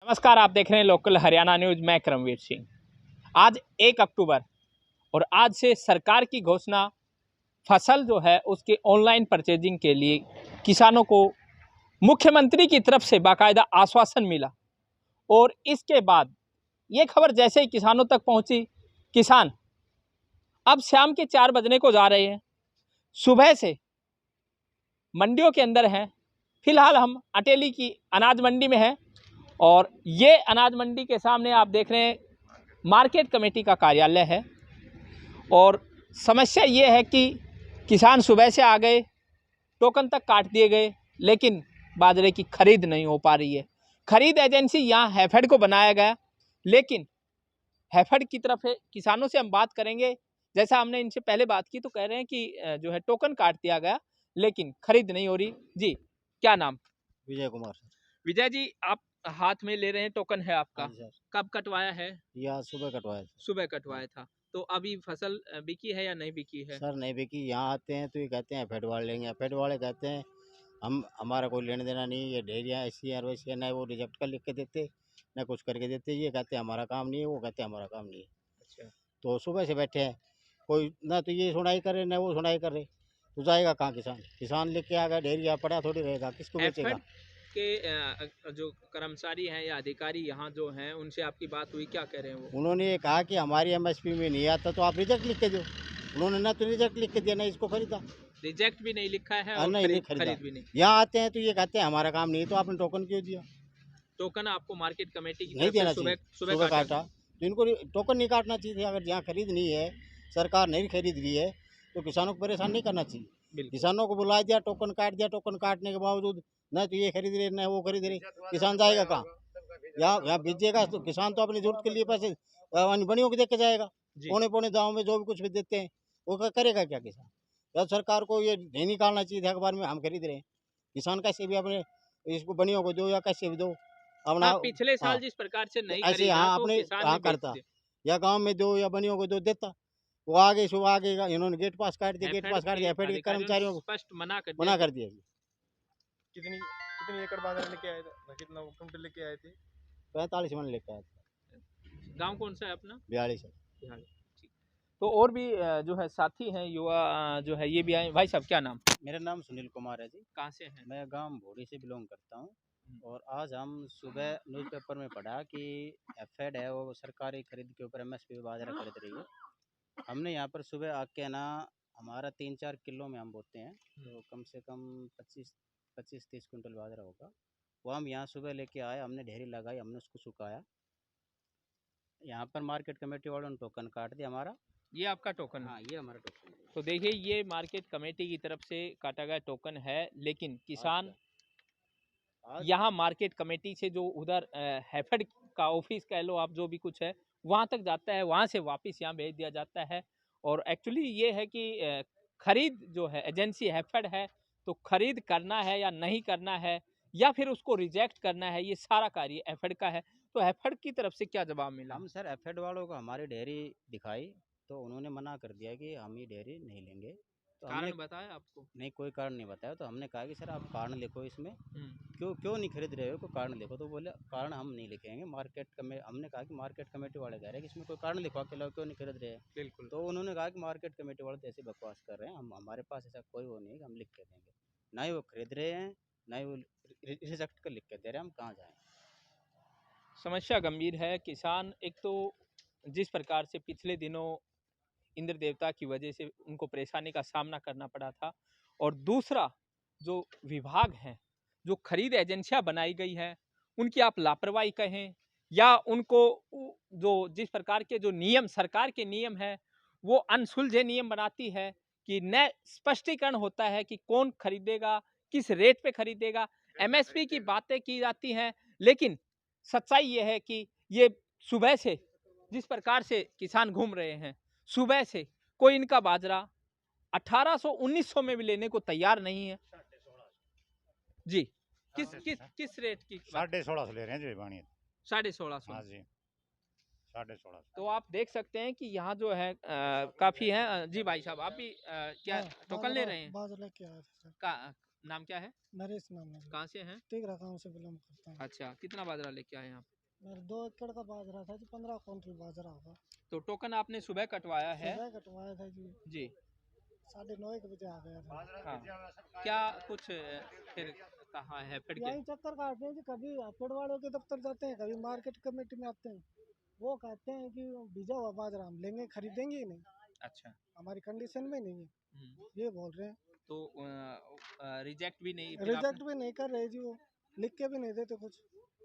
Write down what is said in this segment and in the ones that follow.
नमस्कार, आप देख रहे हैं लोकल हरियाणा न्यूज। मैं करमवीर सिंह। आज 1 अक्टूबर और आज से सरकार की घोषणा, फसल जो है उसके ऑनलाइन परचेजिंग के लिए किसानों को मुख्यमंत्री की तरफ से बाकायदा आश्वासन मिला। और इसके बाद ये खबर जैसे ही किसानों तक पहुंची, किसान अब शाम के 4 बजने को जा रहे हैं। सुबह से मंडियों के अंदर हैं। फिलहाल हम अटेली की अनाज मंडी में हैं और ये अनाज मंडी के सामने आप देख रहे हैं मार्केट कमेटी का कार्यालय है। और समस्या ये है कि किसान सुबह से आ गए, टोकन तक काट दिए गए, लेकिन बाजरे की खरीद नहीं हो पा रही है। खरीद एजेंसी यहाँ हैफेड को बनाया गया, लेकिन हैफेड की तरफ है। किसानों से हम बात करेंगे। जैसा हमने इनसे पहले बात की तो कह रहे हैं कि जो है टोकन काट दिया गया, लेकिन खरीद नहीं हो रही। जी, क्या नाम? विजय कुमार सर। विजय जी, आप हाथ में ले रहे हैं, टोकन है आपका। हाँ जी सर। कब कटवाया है? यहाँ सुबह कटवाया था। सुबह कटवाया था। तो अभी फसल बिकी है या नहीं बिकी है? सर नहीं बिकी। यहाँ आते हैं तो ये कहते हैं फेड वाले लेंगे। फेड वाले कहते हैं हम हमारा कोई लेने देना नहीं, ये डेयरियाँ ऐसी हैं वैसी हैं, न वो रिजेक्ट कर लिख के देते न कुछ करके देते। ये कहते हैं हमारा काम नहीं है, वो कहते हैं हमारा काम नहीं है। अच्छा। तो सुबह से बैठे हैं, कोई ना तो ये सुनाई करे न वो सुनाई करे, तो जाएगा कहाँ किसान? किसान लेके आ गया, डेयरिया पड़ा थोड़ी रहेगा, किसको बेचेगा? एफएड के जो कर्मचारी हैं या अधिकारी यहाँ जो हैं, उनसे आपकी बात हुई, क्या कह रहे हैं वो? उन्होंने ये कहा कि हमारी एमएसपी में नहीं आता तो आप रिजेक्ट लिख के दो। उन्होंने ना तो रिजेक्ट लिख के दिया, ना इसको खरीदा। रिजेक्ट भी नहीं लिखा है और नहीं खरीदा। खरीद भी नहीं। यहाँ आते हैं तो ये कहते हैं हमारा काम नहीं है, तो आपने टोकन क्यों दिया? टोकन आपको मार्केट कमेटी की नहीं तरफ देना से चाहिए। सुबह सुबह काटा काटा तो इनको टोकन नहीं काटना चाहिए। अगर यहाँ खरीद नहीं है, सरकार नहीं खरीद रही है, तो किसानों को परेशान नहीं करना चाहिए। बिल्कुल। किसानों को बुला दिया, टोकन काट दिया। टोकन काटने के बावजूद न तो ये खरीद रहे न वो खरीद रहे, किसान जाएगा कहाँ? यहाँ बेचेगा तो किसान तो अपनी जरूरत के लिए पैसे बनियों को देख के जाएगा। जी। पौने पौने दाम में जो भी कुछ भी देते हैं, वो करेगा क्या किसान? या सरकार को ये नहीं निकालना चाहिए था अखबार में हम खरीद रहे हैं। किसान कैसे भी अपने इसको बनियों को दो या कैसे भी दो अपना। हाँ, पिछले हाँ, साल जिस प्रकार से नहीं ऐसे खरीदा हाँ तो अपने किसान हाँ ने बेच करता, दिया। या गांव में दो या बनियों को दो देता। वो आगे सुबह आगे इन्होंने गेट पास काट दिया। गेट पास काट दिया, फेड के अधिकारियों ने कर्मचारियों को स्पष्ट मना कर मना दिया। कर दिया जी। कितनी कितनी एकड़ बाजरा लेके आए थे, कितना कुंटल लेके आए थे? 45 मन लेकर आया था। गांव कौन सा है अपना? 42 है। बिहार। ठीक। तो और भी जो है साथी हैं, युवा जो है ये भी आए। भाई साहब, क्या नाम? मेरा नाम सुनील कुमार है जी। कहाँ से हैं? मैं गांव भोड़ी से बिलोंग करता हूँ। और आज हम सुबह न्यूज़पेपर में पढ़ा कि एफेड है वो सरकारी खरीद के ऊपर एमएसपी पे बाजरा खरीद रही है। हमने यहाँ पर सुबह आके ना, हमारा 3-4 किलो में हम बोते हैं, तो कम से कम 25-30 कुंटल बाजरा होगा। वो हम यहाँ सुबह लेके आए, हमने ढेरी लगाई, हमने उसको सुखाया। यहाँ पर मार्केट कमेटी वालों ने टोकन काट दिया हमारा। ये आपका टोकन है? हाँ, ये हमारा टोकन है। तो देखिए, ये मार्केट कमेटी की तरफ से काटा गया टोकन है, लेकिन किसान यहाँ मार्केट कमेटी से जो उधर हैफेड का ऑफिस कह लो आप, जो भी कुछ है वहाँ तक जाता है, वहाँ से वापस यहाँ भेज दिया जाता है। और एक्चुअली ये है कि खरीद जो है एजेंसी हैफेड है, तो खरीद करना है या नहीं करना है या फिर उसको रिजेक्ट करना है, ये सारा कार्य हैफेड का है। तो हैफेड की तरफ से क्या जवाब मिला? हम सर एफेड वालों को हमारी डेयरी दिखाई, तो उन्होंने मना कर दिया कि हम ये डेयरी नहीं लेंगे। तो हमने कारण बताया आपको? नहीं, कोई कारण नहीं बताया। तो हमने कहा कि सर आप कारण लिखो इसमें, क्यों क्यों नहीं खरीद रहे हो, कोई कारण लिखो। तो बोले कारण हम नहीं लिखेंगे, हमने कहा कि मार्केट कमेटी वाले कह रहे हैं कि इसमें कोई कारण लिखवा के लो, क्यों नहीं खरीद रहे हैं। बिल्कुल। तो उन्होंने कहा कि मार्केट कमेटी वाले तो ऐसे बकवास कर रहे हैं, हम हमारे पास ऐसा कोई वो नहीं है कि हम लिख के देंगे। ना ही वो खरीद रहे हैं, ना ही वो रिजेक्ट कर लिख के दे रहे हैं, हम कहाँ जाएँ। समस्या गंभीर है। किसान एक तो जिस प्रकार से पिछले दिनों इंद्र देवता की वजह से उनको परेशानी का सामना करना पड़ा था, और दूसरा जो विभाग हैं, जो खरीद एजेंसियां बनाई गई हैं, उनकी आप लापरवाही कहें या उनको जो जिस प्रकार के जो नियम, सरकार के नियम है, वो अनसुलझे नियम बनाती है कि न स्पष्टीकरण होता है कि कौन खरीदेगा, किस रेट पे खरीदेगा। एमएसपी की बातें की जाती हैं, लेकिन सच्चाई ये है कि ये सुबह से जिस प्रकार से किसान घूम रहे हैं, सुबह से कोई इनका बाजरा 1800-1900 में भी लेने को तैयार नहीं है। जी, किस रेट की? 1650 ले रहे हैं जी बाणी। 1650। हाँ जी, 1650। तो आप देख सकते हैं कि यहाँ जो है काफी है। जी भाई साहब, आप भी क्या टोकन ले रहे हैं? बाजरा लेके आया था सर। का नाम क्या है? नरेश नाम है। कहाँ से हैं? टिगरा गाँव से बिलोंग करता हूँ। अच्छा, कितना बाजरा लेके आए हैं आप? मेरे 2 एकड़ का बाजरा था जी, 15 क्विंटल बाजरा होगा। तो टोकन आपने सुबह कटवाया है? सुबह कटवाया था जी, जी। 9:30 बजे आ गया था। हाँ, क्या कुछ फिर कहा है फिर के? यही चक्कर काटते हैं जी, कभी पेड़ वालों के दफ्तर जाते हैं, कभी मार्केट कमेटी में आते हैं। वो कहते हैं कि भिजा हुआ बाजरा हम लेंगे, खरीदेंगे ही नहीं, अच्छा। हमारी कंडीशन में नहीं है, हम्म, ये बोल रहे हैं। तो रिजेक्ट भी नहीं फिर रिजेक्ट भी नहीं कर रहे जी, वो लिख के भी नहीं देते कुछ,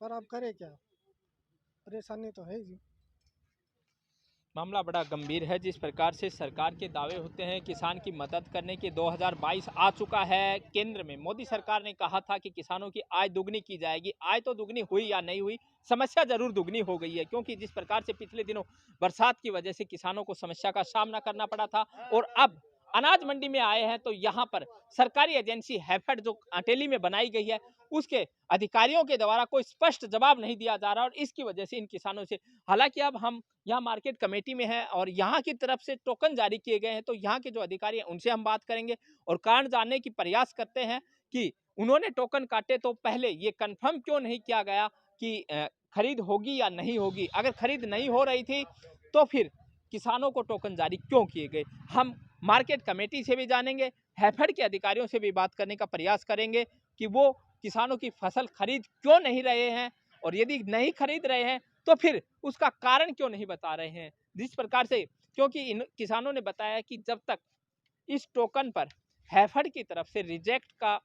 पर आप करें क्या, परेशानी तो है जी। मामला बड़ा गंभीर है। जिस प्रकार से सरकार के दावे होते हैं किसान की मदद करने के, 2022 आ चुका है। केंद्र में मोदी सरकार ने कहा था कि किसानों की आय दुगनी की जाएगी। आय तो दुगनी हुई या नहीं हुई, समस्या जरूर दुगनी हो गई है, क्योंकि जिस प्रकार से पिछले दिनों बरसात की वजह से किसानों को समस्या का सामना करना पड़ा था, और अब अनाज मंडी में आए हैं तो यहाँ पर सरकारी एजेंसी हैफेड जो अटेली में बनाई गई है, उसके अधिकारियों के द्वारा कोई स्पष्ट जवाब नहीं दिया जा रहा, और इसकी वजह से इन किसानों से, हालांकि अब हम यहाँ मार्केट कमेटी में है और यहाँ की तरफ से टोकन जारी किए गए हैं, तो यहाँ के जो अधिकारी हैं उनसे हम बात करेंगे और कारण जानने की प्रयास करते हैं कि उन्होंने टोकन काटे तो पहले ये कंफर्म क्यों नहीं किया गया कि खरीद होगी या नहीं होगी। अगर खरीद नहीं हो रही थी तो फिर किसानों को टोकन जारी क्यों किए गए। हम मार्केट कमेटी से भी जानेंगे, हैफेड के अधिकारियों से भी बात करने का प्रयास करेंगे कि वो किसानों की फसल खरीद क्यों नहीं रहे हैं, और यदि नहीं खरीद रहे हैं तो फिर उसका कारण क्यों नहीं बता रहे हैं। जिस प्रकार से, क्योंकि इन किसानों ने बताया कि जब तक इस टोकन पर हैफेड की तरफ से रिजेक्ट का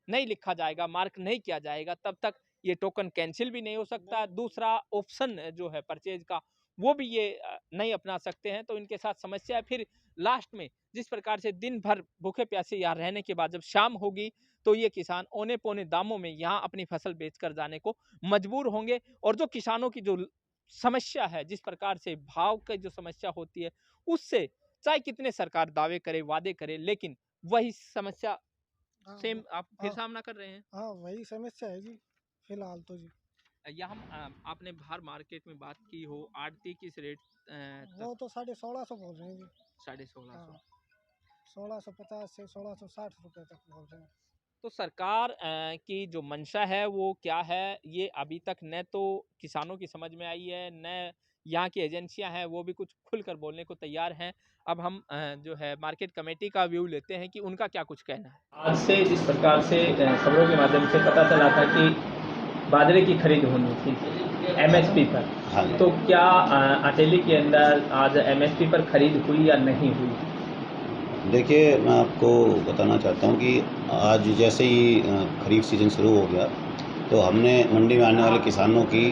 नहीं लिखा जाएगा, मार्क नहीं किया जाएगा, तब तक ये टोकन कैंसिल भी नहीं हो सकता। दूसरा ऑप्शन जो है परचेज का, वो भी ये नहीं अपना सकते हैं। तो इनके साथ समस्या है। फिर लास्ट में जिस प्रकार से दिन भर भूखे प्यासे यहाँ रहने के बाद जब शाम होगी तो ये किसान औने पौने दामों में यहाँ अपनी फसल बेचकर जाने को मजबूर होंगे। और जो किसानों की जो समस्या है, जिस प्रकार से भाव की जो समस्या होती है, उससे चाहे कितने सरकार दावे करे, वादे करे, लेकिन वही समस्या हाँ, सेम आप फिर हाँ, सामना कर रहे हैं। हाँ वही समस्या है जी, फिलहाल तो जी। या हम आपने बाहर मार्केट में बात की हो, आड़ती किस रेट वो तक? तो 1650 बोल रहे हैं जी। 1650। हाँ, 1650 से 1660 रुपये तक बोल रहे हैं। तो सरकार की जो मंशा है वो क्या है, ये अभी तक न तो किसानों की समझ में आई है, न यहाँ की एजेंसियां हैं वो भी कुछ खुलकर बोलने को तैयार हैं। अब हम जो है मार्केट कमेटी का व्यू लेते हैं कि उनका क्या कुछ कहना है। आज से जिस प्रकार से खबरों के माध्यम से पता चला था कि बाजरे की खरीद होनी थी एमएसपी पर, तो क्या अटेली के अंदर आज एमएसपी पर खरीद हुई या नहीं हुई? देखिए, मैं आपको बताना चाहता हूँ कि आज जैसे ही खरीफ सीज़न शुरू हो गया तो हमने मंडी में आने वाले किसानों की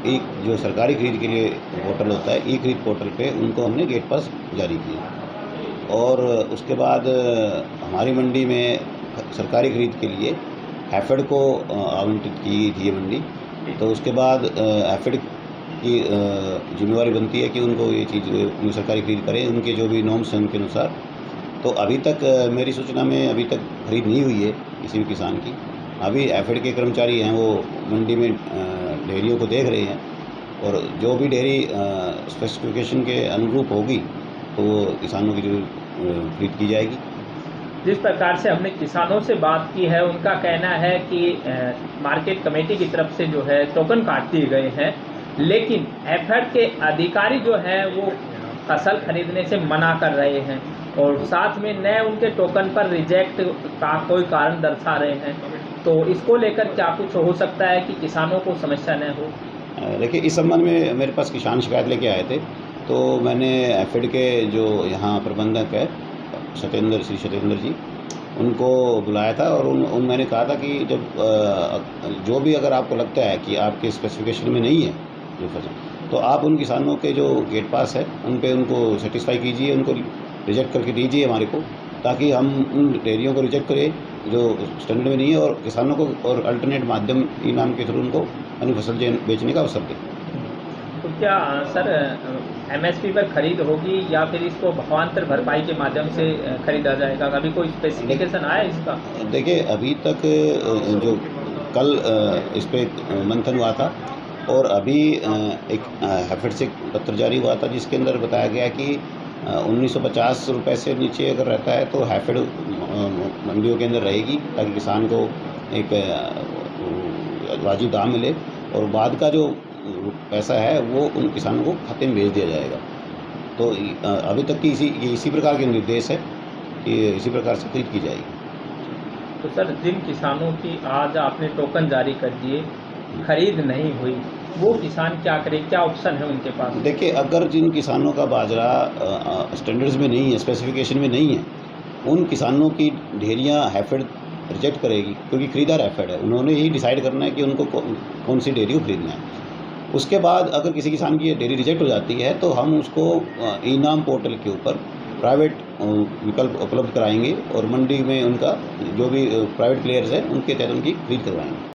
एक जो सरकारी खरीद के लिए पोर्टल होता है, ई खरीद पोर्टल पे उनको हमने गेट पास जारी किए। और उसके बाद हमारी मंडी में सरकारी खरीद के लिए हैफेड को आवंटित की थी ये मंडी। तो उसके बाद हैफेड की जिम्मेवारी बनती है कि उनको ये चीज़ सरकारी खरीद करें, उनके जो भी नॉर्म्स हैं उनके अनुसार। तो अभी तक मेरी सूचना में अभी तक खरीद नहीं हुई है किसी भी किसान की। अभी हैफेड के कर्मचारी हैं वो मंडी में डेयरियों को देख रहे हैं, और जो भी डेयरी स्पेसिफिकेशन के अनुरूप होगी तो वो किसानों की जो खरीद की जाएगी। जिस प्रकार से हमने किसानों से बात की है, उनका कहना है कि मार्केट कमेटी की तरफ से जो है टोकन काट दिए गए हैं, लेकिन हैफेड के अधिकारी जो हैं वो फसल खरीदने से मना कर रहे हैं, और साथ में नए उनके टोकन पर रिजेक्ट का कोई कारण दर्शा रहे हैं। तो इसको लेकर क्या कुछ हो सकता है कि किसानों को समस्या न हो? देखिए, इस संबंध में मेरे पास किसान शिकायत लेके आए थे, तो मैंने हैफेड के जो यहाँ प्रबंधक है श्री सत्येंद्र जी, उनको बुलाया था और उन मैंने कहा था कि जब जो भी अगर आपको लगता है कि आपके स्पेसिफिकेशन में नहीं है जो फसल, तो आप उन किसानों के जो गेट पास है उन पे उनको सेटिस्फाई कीजिए, उनको रिजेक्ट करके दीजिए हमारे को, ताकि हम उन डेयरियों को रिजेक्ट करें जो स्टैंडर्ड में नहीं है, और किसानों को और अल्टरनेट माध्यम ई नाम के थ्रू उनको अपनी फसल बेचने का अवसर दें। तो क्या सर एमएसपी पर खरीद होगी या फिर इसको भावांतर भरपाई के माध्यम से खरीदा जाएगा? अभी कोई स्पेसिफिकेशन आया इसका? देखिए, अभी तक जो कल इस पर मंथन हुआ था, और अभी एक हैफेड से पत्र जारी हुआ था जिसके अंदर बताया गया कि 1950 रुपये से नीचे अगर रहता है तो हैफेड मंडियों के अंदर रहेगी, ताकि किसान को एक वाजिब दाम मिले। और बाद का जो पैसा है वो उन किसानों को खाते में भेज दिया जाएगा। तो अभी तक की इसी प्रकार के निर्देश है कि इसी प्रकार से खरीद की जाएगी। तो सर, जिन किसानों की आज आपने टोकन जारी कर दिए, खरीद नहीं हुई, वो किसान क्या करें, क्या ऑप्शन है उनके पास? देखिए, अगर जिन किसानों का बाजरा स्टैंडर्ड्स में नहीं है, स्पेसिफिकेशन में नहीं है, उन किसानों की ढेरियाँ हैफेड रिजेक्ट करेगी, क्योंकि खरीदार हैफेड है, उन्होंने ही डिसाइड करना है कि उनको कौन सी डेयरी को खरीदना है। उसके बाद अगर किसी किसान की डेयरी रिजेक्ट हो जाती है तो हम उसको ई-नाम पोर्टल के ऊपर प्राइवेट विकल्प उपलब्ध कराएंगे और मंडी में उनका जो भी प्राइवेट प्लेयर्स हैं उनके तहत उनकी खरीद करवाएंगे।